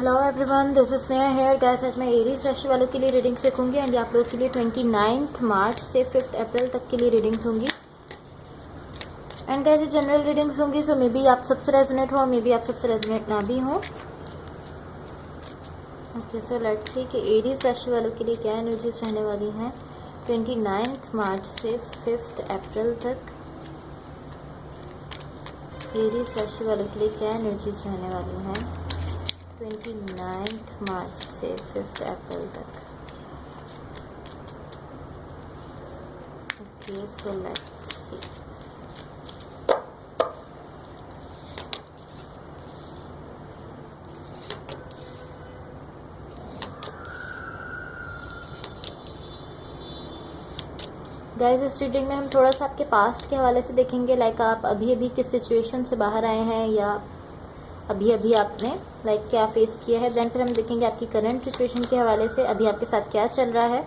Hello everyone, this is Sneha hair guys. आज मैं Aries राशि वालों के लिए रीडिंग्स देखूंगी एंड आप लोगों के लिए 29 मार्च से 5 अप्रैल तक के लिए रीडिंग्स होंगी। एंड गाइस ये जनरल रीडिंग्स होंगी, सो मे बी आप सबसे रेजोनेट हो और मे बी आप सबसे रेजोनेट ना भी हो। ओके, सो लेट्स सी कि एरीज राशि वालों के लिए क्या एनर्जीज रहने वाली हैं 29 मार्च से 5 अप्रैल तक। एरीज राशि वालों के लिए क्या एनर्जीज रहने वाली हैं 29 मार्च से 5 अप्रैल तक। Okay, so let's see. Guys इस रीडिंग में हम थोड़ा सा आपके पास्ट के हवाले से देखेंगे, लाइक आप अभी अभी किस सिचुएशन से बाहर आए हैं या अभी अभी आपने क्या फेस किया है। देन फिर हम देखेंगे आपकी करंट सिचुएशन के हवाले से अभी आपके साथ क्या चल रहा है।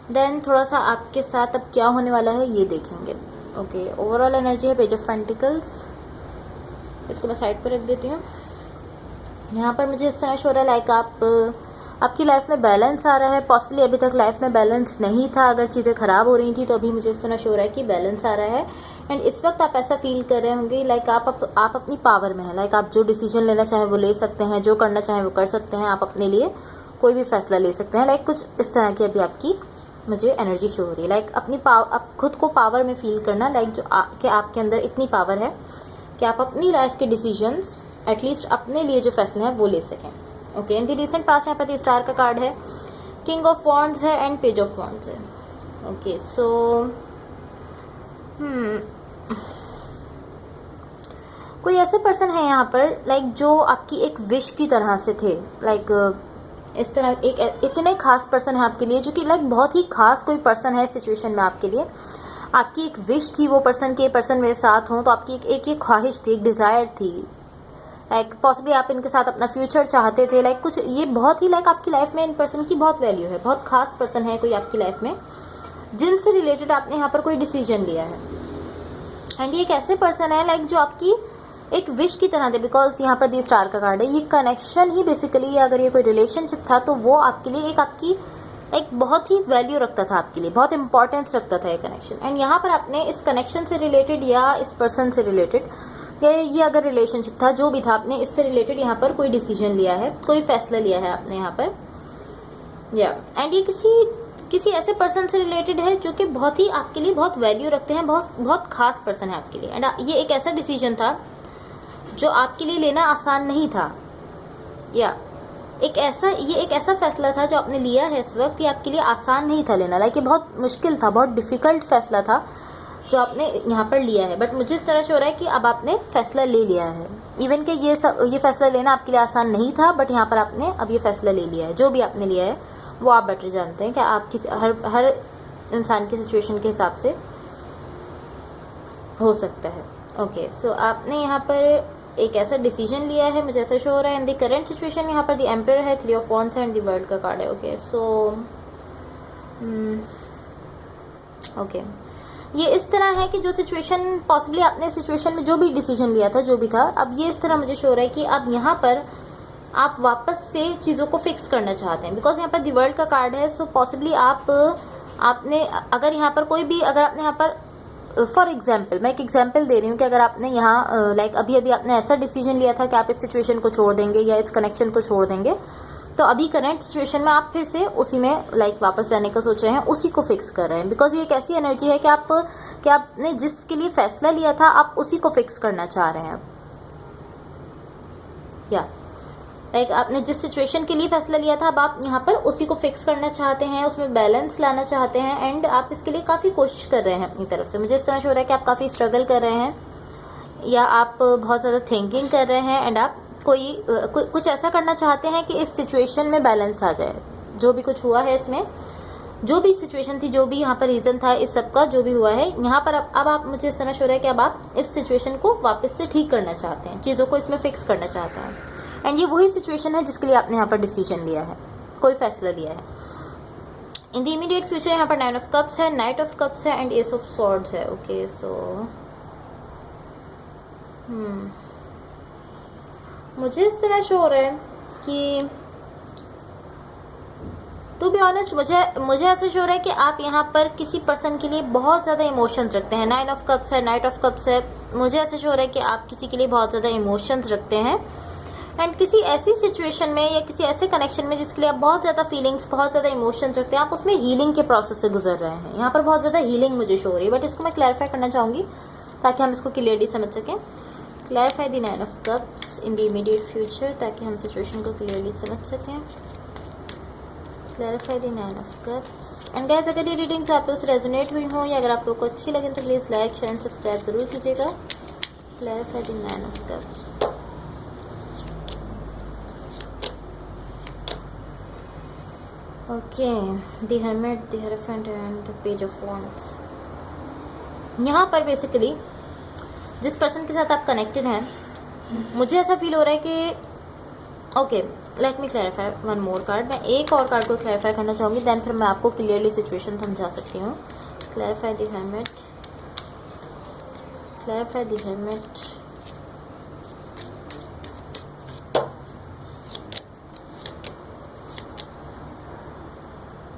देन थोड़ा सा आपके साथ अब क्या होने वाला है ये देखेंगे। ओके, ओवरऑल एनर्जी है पेज ऑफ पेंटिकल्स। इसको मैं साइड पर रख देती हूँ। यहाँ पर मुझे इस तरह शो हो रहा है आपकी लाइफ में बैलेंस आ रहा है। पॉसिबली अभी तक लाइफ में बैलेंस नहीं था, अगर चीज़ें ख़राब हो रही थी तो अभी मुझे इस तरह शो हो रहा है कि बैलेंस आ रहा है। एंड इस वक्त आप ऐसा फील कर रहे होंगे आप अपनी पावर में हैं। आप जो डिसीजन लेना चाहें वो ले सकते हैं, जो करना चाहें वो कर सकते हैं। आप अपने लिए कोई भी फैसला ले सकते हैं। कुछ इस तरह की अभी आपकी मुझे एनर्जी शो हो रही है। आप खुद को पावर में फील करना, कि आपके अंदर इतनी पावर है कि आप अपनी लाइफ के डिसीजंस एटलीस्ट अपने लिए जो फैसले हैं वो ले सकें। Okay, in the recent past यहाँ पर स्टार का कार्ड है, किंग ऑफ वॉन्ड्स है एंड पेज ऑफ वॉन्ड्स है। ओके, सो कोई ऐसे पर्सन है यहाँ पर जो आपकी एक विश की तरह से थे। इस तरह एक इतने खास पर्सन है आपके लिए, जो कि बहुत ही खास कोई पर्सन है इस सिचुएशन में आपके लिए। आपकी एक विश थी वो पर्सन के पर्सन मेरे साथ हो, तो आपकी एक ख्वाहिश थी, एक डिज़ायर थी। पॉसिबली आप इनके साथ अपना फ्यूचर चाहते थे। कुछ ये बहुत ही आपकी लाइफ में इन पर्सन की बहुत वैल्यू है। बहुत खास पर्सन है कोई आपकी लाइफ में, जिनसे रिलेटेड आपने यहाँ पर कोई डिसीजन लिया है। एंड ये एक ऐसे पर्सन है जो आपकी एक विश की तरह थे, बिकॉज यहाँ पर दी स्टार का कार्ड है। ये कनेक्शन ही बेसिकली, अगर ये कोई रिलेशनशिप था तो वो आपके लिए एक बहुत ही वैल्यू रखता था, आपके लिए बहुत इंपॉर्टेंस रखता था ये कनेक्शन। एंड यहाँ पर आपने इस कनेक्शन से रिलेटेड या इस पर्सन से रिलेटेड या ये अगर रिलेशनशिप था जो भी था, आपने इससे रिलेटेड यहाँ पर कोई डिसीजन लिया है, कोई फैसला लिया है आपने यहाँ पर। एंड ये किसी ऐसे पर्सन से रिलेटेड है जो कि बहुत ही आपके लिए बहुत वैल्यू रखते हैं, बहुत खास पर्सन है आपके लिए। एंड ये एक ऐसा डिसीजन था जो आपके लिए लेना आसान नहीं था, या ये एक ऐसा फैसला था जो आपने लिया है इस वक्त, ये आपके लिए आसान नहीं था लेना। ये बहुत मुश्किल था, बहुत डिफिकल्ट फैसला था जो आपने यहाँ पर लिया है। बट मुझे इस तरह से हो रहा है कि अब आपने फैसला ले लिया है। इवन कि ये फैसला लेना आपके लिए आसान नहीं था, बट यहाँ पर आपने अब ये फैसला ले लिया है। जो भी आपने लिया है वो आप बेटर जानते हैं कि आप हर इंसान की सिचुएशन के हिसाब से हो सकता है। ओके, सो आपने यहाँ पर एक ऐसा डिसीजन लिया है, मुझे ऐसा शो हो रहा है। इन द करंट सिचुएशन यहाँ पर द एम्परर है, 3 of wands and the world का कार्ड है। ओके, सो ओके, ये इस तरह है कि जो सिचुएशन पॉसिबली आपने सिचुएशन में जो भी डिसीजन लिया था, जो भी था, अब ये इस तरह मुझे शो हो रहा है कि अब यहाँ पर आप वापस से चीज़ों को फिक्स करना चाहते हैं, बिकॉज यहाँ पर दी वर्ल्ड का कार्ड है। सो पॉसिबली आपने अगर यहाँ पर अगर आपने यहाँ पर फॉर एग्जाम्पल, मैं एक एग्जाम्पल दे रही हूँ कि अगर आपने यहाँ अभी अभी आपने ऐसा डिसीजन लिया था कि आप इस सिचुएशन को छोड़ देंगे या इस कनेक्शन को छोड़ देंगे, तो अभी करंट सिचुएशन में आप फिर से उसी में वापस जाने का सोच रहे हैं, उसी को फिक्स कर रहे हैं। बिकॉज ये एक ऐसी एनर्जी है कि आपने जिसके लिए फैसला लिया था आप उसी को फिक्स करना चाह रहे हैं। या आपने जिस सिचुएशन के लिए फैसला लिया था अब आप यहाँ पर उसी को फिक्स करना चाहते हैं, उसमें बैलेंस लाना चाहते हैं। एंड आप इसके लिए काफ़ी कोशिश कर रहे हैं अपनी तरफ से। मुझे इस तरह से हो रहा है कि आप काफ़ी स्ट्रगल कर रहे हैं, या आप बहुत ज़्यादा थिंकिंग कर रहे हैं। एंड आप कुछ ऐसा करना चाहते हैं कि इस सिचुएशन में बैलेंस आ जाए। जो भी कुछ हुआ है इसमें, जो भी सिचुएशन थी, जो भी यहाँ पर रीज़न था, इस सब का जो भी हुआ है यहाँ पर अब आप मुझे इस तरह शो रहा है कि अब आप इस सिचुएशन को वापस से ठीक करना चाहते हैं, चीज़ों को इसमें फिक्स करना चाहते हैं। एंड ये वही सिचुएशन है जिसके लिए आपने यहाँ पर डिसीजन लिया है, कोई फैसला लिया है। इन द इमीडिएट फ्यूचर यहाँ पर 9 ऑफ कप्स है, नाइट ऑफ कप्स है एंड एस ऑफ स्वॉर्ड्स है। ओके, सो मुझे इस तरह शो हो रहा है कि टू बी ऑनेस्ट मुझे ऐसा शो रहा है कि आप यहाँ पर किसी पर्सन के लिए बहुत ज़्यादा इमोशंस रखते हैं। 9 ऑफ कप्स है, नाइट ऑफ कप्स है। मुझे ऐसा शो रहा है कि आप किसी के लिए बहुत ज़्यादा इमोशंस रखते हैं एंड किसी ऐसी सिचुएशन में या किसी ऐसे कनेक्शन में जिसके लिए आप बहुत ज़्यादा फीलिंग्स, बहुत ज़्यादा इमोशंस रखते हैं, आप उसमें हीलिंग के प्रोसेस से गुजर रहे हैं। यहाँ पर बहुत ज़्यादा हीलिंग मुझे शो हो रही है, बट इसको मैं क्लैरिफाई करना चाहूँगी ताकि हम इसको क्लियरली समझ सकें। Clarify the 9 of cups in the immediate future, ताकि हम सिचुएशन को क्लियरली समझ सकें। Clarify the 9 of cups. And guys, अगर ये रीडिंग्स आप लोग से रेजोनेट हुई हो या अगर आप लोग को अच्छी लगे तो please like, share and subscribe जरूर कीजिएगा। Clarify the 9 of cups. Okay, the hermit, the hierophant and page of wands. यहाँ पर बेसिकली जिस पर्सन के साथ आप कनेक्टेड हैं, मुझे ऐसा फील हो रहा है कि okay, let me clarify one more card. मैं एक और कार्ड को क्लैरिफाई करना चाहूँगी, देन फिर मैं आपको क्लियरली सिचुएशन समझा सकती हूँ। Clarify the hermit, clarify the hermit,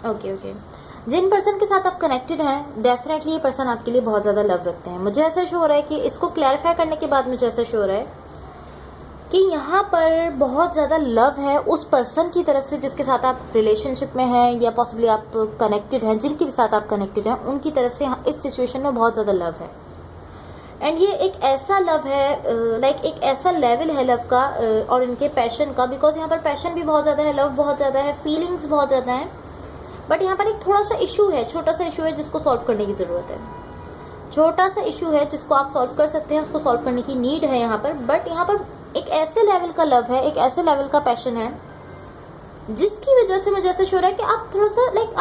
okay. जिन पर्सन के साथ आप कनेक्टेड हैं, डेफिनेटली ये पर्सन आपके लिए बहुत ज़्यादा लव रखते हैं। मुझे ऐसा शो हो रहा है कि इसको क्लैरिफाई करने के बाद मुझे ऐसा शो हो रहा है कि यहाँ पर बहुत ज़्यादा लव है उस पर्सन की तरफ से जिसके साथ आप रिलेशनशिप में हैं या पॉसिबली आप कनेक्टेड हैं, जिनके भी साथ आप कनेक्टेड हैं उनकी तरफ से इस सिचुएशन में बहुत ज़्यादा लव है। एंड ये एक ऐसा लव है, लाइक एक ऐसा लेवल है लव का और इनके पैशन का, बिकॉज यहाँ पर पैशन भी बहुत ज़्यादा है, लव बहुत ज़्यादा है, फीलिंग्स बहुत ज़्यादा हैं। बट यहाँ पर एक थोड़ा सा इशू है, छोटा सा इशू है जिसको सॉल्व करने की ज़रूरत है। छोटा सा इशू है जिसको आप सॉल्व कर सकते हैं, उसको सॉल्व करने की नीड है यहाँ पर। बट यहाँ पर एक ऐसे लेवल का लव है, एक ऐसे लेवल का पैशन है जिसकी वजह से मुझे ऐसा शो रहा है कि आप थोड़ा सा लाइक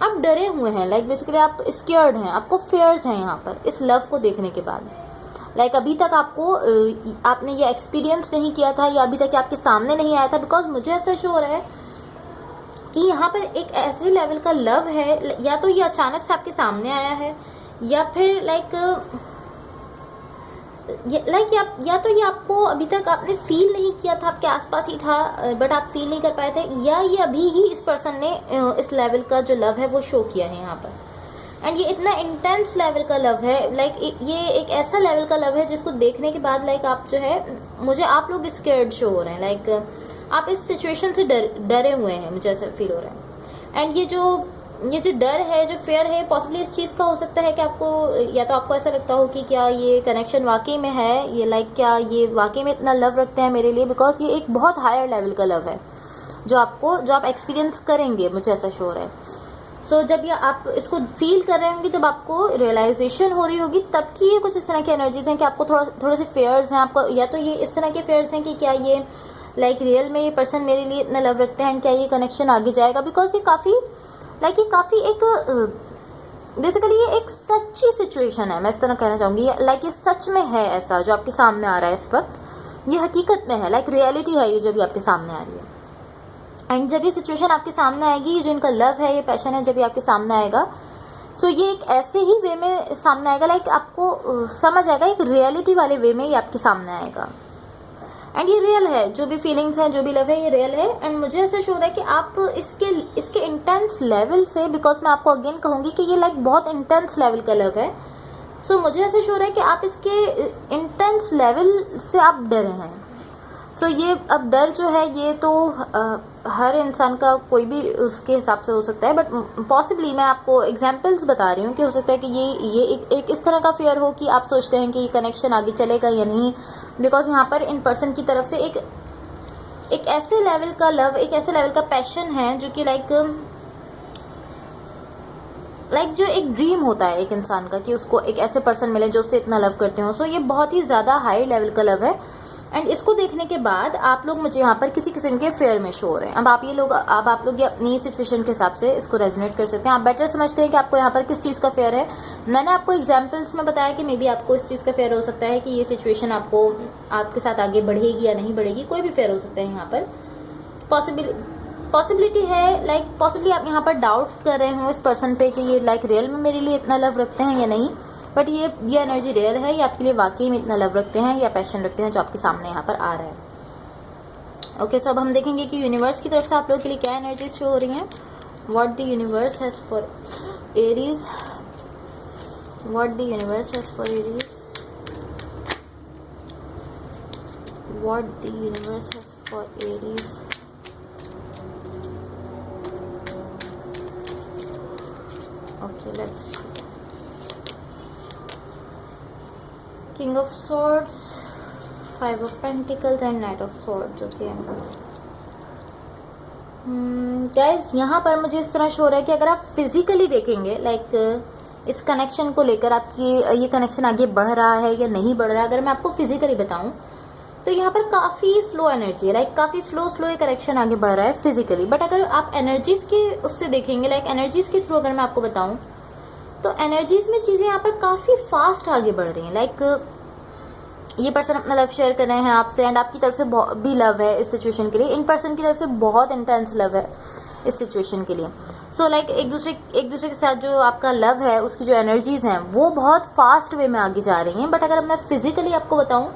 आप डरे हुए हैं, लाइक बेसिकली आप स्केयर्ड हैं, आपको फियर्स हैं यहाँ पर इस लव को देखने के बाद। लाइक अभी तक आपने ये एक्सपीरियंस नहीं किया था या अभी तक आपके सामने नहीं आया था, बिकॉज मुझे ऐसा शो हो रहा है कि यहाँ पर एक ऐसे लेवल का लव है, या तो ये अचानक से आपके सामने आया है या फिर या तो ये आपको अभी तक आपने फील नहीं किया था, आपके आसपास ही था बट आप फील नहीं कर पाए थे, या ये अभी ही इस पर्सन ने इस लेवल का जो लव है वो शो किया है यहाँ पर। एंड ये इतना इंटेंस लेवल का लव है, लाइक ये एक ऐसा लेवल का लव है जिसको देखने के बाद लाइक आप जो है, मुझे आप लोग स्केर्ड शो हो रहे हैं, लाइक आप इस सिचुएशन से डरे हुए हैं, मुझे ऐसा फील हो रहा है। एंड ये जो डर है, जो फेयर है, पॉसिबली इस चीज़ का हो सकता है कि आपको, या तो आपको ऐसा लगता हो कि क्या ये कनेक्शन वाकई में है, ये लाइक क्या ये वाकई में इतना लव रखते हैं मेरे लिए, बिकॉज ये एक बहुत हायर लेवल का लव है जो आप एक्सपीरियंस करेंगे, मुझे ऐसा शो हो रहा है। सो जब ये आप इसको फील कर रहे होंगे, जब आपको रियलाइजेशन हो रही होगी, तब की ये कुछ इस तरह की एनर्जीज हैं कि आपको थोड़े से फेयर्स हैं आपको, या तो ये इस तरह के फेयर्स हैं कि क्या ये लाइक रियल में ये पर्सन मेरे लिए इतना लव रखते हैं, क्या ये कनेक्शन आगे जाएगा, बिकॉज ये काफ़ी एक बेसिकली ये एक सच्ची सिचुएशन है, मैं इस तरह कहना चाहूँगी। लाइक ये सच में है, ऐसा जो आपके सामने आ रहा है इस वक्त, ये हकीकत में है, लाइक रियलिटी है ये जो भी आपके सामने आ रही है। एंड जब ये सिचुएशन आपके सामने आएगी, ये जो इनका लव है, ये पैशन है, जब ये आपके सामने आएगा, सो ये एक ऐसे ही वे में सामने आएगा, लाइक आपको समझ आएगा, एक रियलिटी वाले वे में ये आपके सामने आएगा। एंड ये रियल है, जो भी फीलिंग्स हैं, जो भी लव है, ये रियल है। एंड मुझे ऐसा शो रहा है कि आप इसके इंटेंस लेवल से, बिकॉज मैं आपको अगेन कहूँगी कि ये लाइक बहुत इंटेंस लेवल का लव है, सो मुझे ऐसा शो रहा है कि आप इसके इंटेंस लेवल से आप डरे हैं। सो ये अब डर जो है ये तो हर इंसान का कोई भी उसके हिसाब से हो सकता है, बट पॉसिबली मैं आपको एग्जांपल्स बता रही हूँ कि हो सकता है कि ये एक इस तरह का फेयर हो कि आप सोचते हैं कि ये कनेक्शन आगे चलेगा या नहीं, बिकॉज यहाँ पर इन पर्सन की तरफ से एक ऐसे लेवल का लव, एक ऐसे लेवल का पैशन है जो कि लाइक जो एक ड्रीम होता है एक इंसान का कि उसको एक ऐसे पर्सन मिले जो उससे इतना लव करते हो। सो ये बहुत ही ज़्यादा हाई लेवल का लव है। एंड इसको देखने के बाद आप लोग मुझे यहाँ पर किसी किस्म के फेयर में शो हो रहे हैं। अब आप लोग ये अपनी सिचुएशन के हिसाब से इसको रेजोनेट कर सकते हैं। आप बेटर समझते हैं कि आपको यहाँ पर किस चीज़ का फेयर है। मैंने आपको एग्जांपल्स में बताया कि मे बी आपको इस चीज़ का फेयर हो सकता है कि ये सिचुएशन आपके साथ आगे बढ़ेगी या नहीं बढ़ेगी, कोई भी फेयर हो सकता है। यहाँ पर पॉसिबिलिटी है, लाइक पॉसिबली आप यहाँ पर डाउट कर रहे हो इस पर्सन पे कि ये लाइक रियल में मेरे लिए इतना लव रखते हैं या नहीं, बट ये एनर्जी रियल है, ये आपके लिए वाकई में इतना लव रखते हैं या पैशन रखते हैं जो आपके सामने यहाँ पर आ रहा है। ओके, सो अब हम देखेंगे कि यूनिवर्स की तरफ से आप लोगों के लिए क्या एनर्जीज शो हो रही हैं. What the universe has for Aries, what the universe has for Aries, what the universe has for Aries. Okay, let's king of swords, 5 of Pentacles and night of swords. Okay guys, यहाँ पर मुझे इस तरह show हो रहा है कि अगर आप फिजिकली देखेंगे लाइक इस कनेक्शन को लेकर आपकी ये कनेक्शन आगे बढ़ रहा है या नहीं बढ़ रहा है, अगर मैं आपको फिजिकली बताऊं तो यहाँ पर काफ़ी स्लो एनर्जी है. लाइक काफ़ी स्लो ये कनेक्शन आगे बढ़ रहा है फिजिकली. बट अगर आप एनर्जीज के उससे देखेंगे, लाइक एनर्जीज के थ्रू अगर मैं आपको बताऊं तो एनर्जीज में चीज़ें यहाँ पर काफ़ी फास्ट आगे बढ़ रही हैं. लाइक ये पर्सन अपना लव शेयर कर रहे हैं आपसे एंड आपकी तरफ से भी लव है इस सिचुएशन के लिए. इन पर्सन की तरफ से बहुत इंटेंस लव है इस सिचुएशन के लिए. सो लाइक एक दूसरे के साथ जो आपका लव है उसकी जो एनर्जीज हैं वो बहुत फास्ट वे में आगे जा रही हैं. बट अगर मैं फिजिकली आपको बताऊं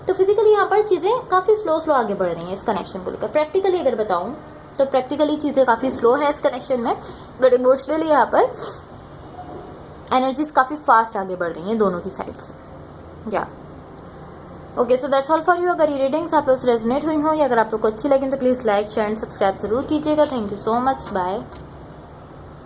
तो फिजिकली यहाँ पर चीज़ें काफ़ी स्लो आगे बढ़ रही हैं इस कनेक्शन को लेकर. प्रैक्टिकली अगर बताऊँ तो प्रैक्टिकली चीज़ें काफ़ी स्लो है इस कनेक्शन में. बट इमोशनली यहाँ पर एनर्जीज काफ़ी फास्ट आगे बढ़ रही हैं दोनों की साइड से. या okay, so that's all for you. अगर ये रीडिंग्स आप लोग से रेजोनेट हुई हो या अगर आप लोग को अच्छी लगी तो please like share and subscribe जरूर कीजिएगा. Thank you so much. Bye.